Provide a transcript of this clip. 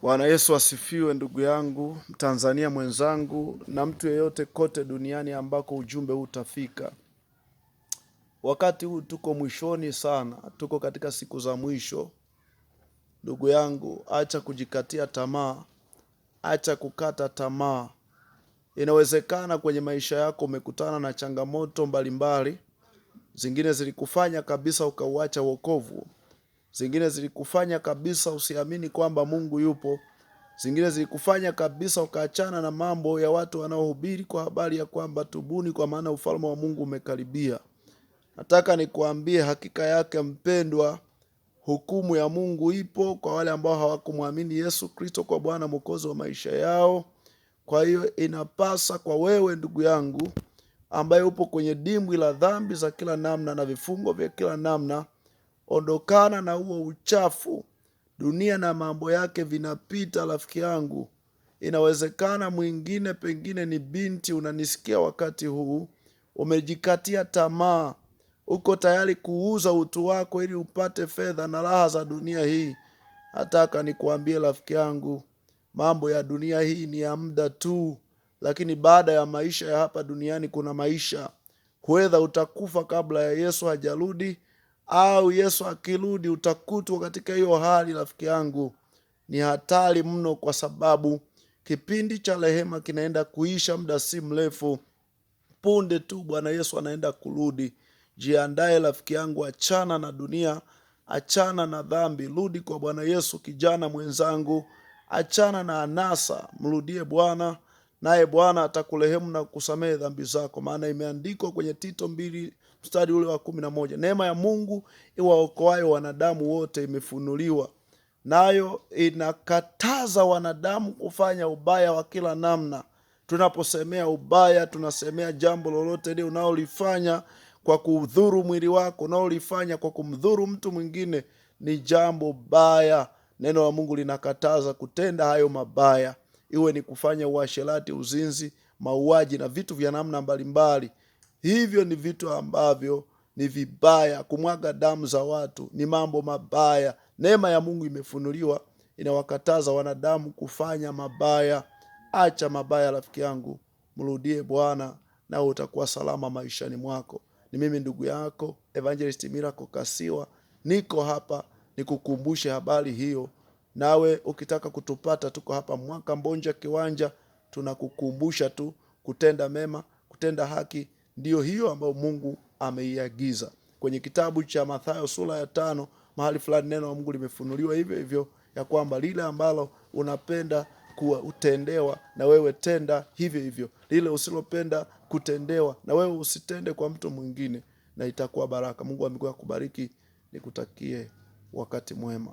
Bwana Yesu asifiwe, ndugu yangu, Mtanzania mwenzangu na mtu yeyote kote duniani ambako ujumbe huu utafika. Wakati huu tuko mwishoni sana, tuko katika siku za mwisho. Ndugu yangu, acha kujikatia tamaa, acha kukata tamaa. Inawezekana kwenye maisha yako umekutana na changamoto mbalimbali. Zingine zilikufanya kabisa ukauacha wokovu. Zingine zilikufanya kabisa usiamini kwamba Mungu yupo. Zingine zilikufanya kabisa ukaachana na mambo ya watu wanaohubiri kwa habari ya kwamba tubuni, kwa maana ufalme wa Mungu umekaribia. Nataka nikuambie hakika yake mpendwa, hukumu ya Mungu ipo kwa wale ambao hawakumwamini Yesu Kristo kwa Bwana Mwokozi wa maisha yao. Kwa hiyo inapasa kwa wewe ndugu yangu ambaye upo kwenye dimbwi la dhambi za kila namna na vifungo vya kila namna, ondokana na huo uchafu. Dunia na mambo yake vinapita, rafiki yangu. Inawezekana mwingine pengine ni binti unanisikia wakati huu, umejikatia tamaa, uko tayari kuuza utu wako ili upate fedha na raha za dunia hii. Nataka nikuambie rafiki yangu, mambo ya dunia hii ni ya muda tu, lakini baada ya maisha ya hapa duniani kuna maisha. Whether utakufa kabla ya Yesu hajarudi au Yesu akirudi utakutwa katika hiyo hali. Rafiki yangu, ni hatari mno, kwa sababu kipindi cha rehema kinaenda kuisha muda si mrefu. Punde tu Bwana Yesu anaenda kurudi. Jiandae rafiki yangu, achana na dunia, achana na dhambi, rudi kwa Bwana Yesu. Kijana mwenzangu, achana na anasa, mrudie Bwana, naye Bwana atakurehemu na kukusamehe dhambi zako, maana imeandikwa kwenye Tito 2 mstari ule wa 11, neema ya Mungu iwaokoayo wanadamu wote imefunuliwa, nayo inakataza wanadamu kufanya ubaya wa kila namna. Tunaposemea ubaya, tunasemea jambo lolote ile unaolifanya kwa kudhuru mwili wako, unaolifanya kwa kumdhuru mtu mwingine, ni jambo baya. Neno la Mungu linakataza kutenda hayo mabaya, iwe ni kufanya uasherati, uzinzi, mauaji na vitu vya namna mbalimbali. Hivyo ni vitu ambavyo ni vibaya. Kumwaga damu za watu ni mambo mabaya. Neema ya Mungu imefunuliwa, inawakataza wanadamu kufanya mabaya. Acha mabaya rafiki yangu, mrudie Bwana na utakuwa salama maishani mwako. Ni mimi ndugu yako Evangelist Miracle Kasiwa, niko hapa nikukumbushe habari hiyo. Nawe ukitaka kutupata, tuko hapa Mwaka Mbonja Kiwanja. Tunakukumbusha tu kutenda mema, kutenda haki, ndiyo hiyo ambayo Mungu ameiagiza. Kwenye kitabu cha Mathayo sura ya 5 mahali fulani neno la Mungu limefunuliwa hivyo hivyo, ya kwamba lile ambalo unapenda kutendewa na wewe tenda hivyo hivyo, lile usilopenda kutendewa na wewe usitende kwa mtu mwingine, na itakuwa baraka. Mungu wa mbinguni akubariki, nikutakie wakati mwema.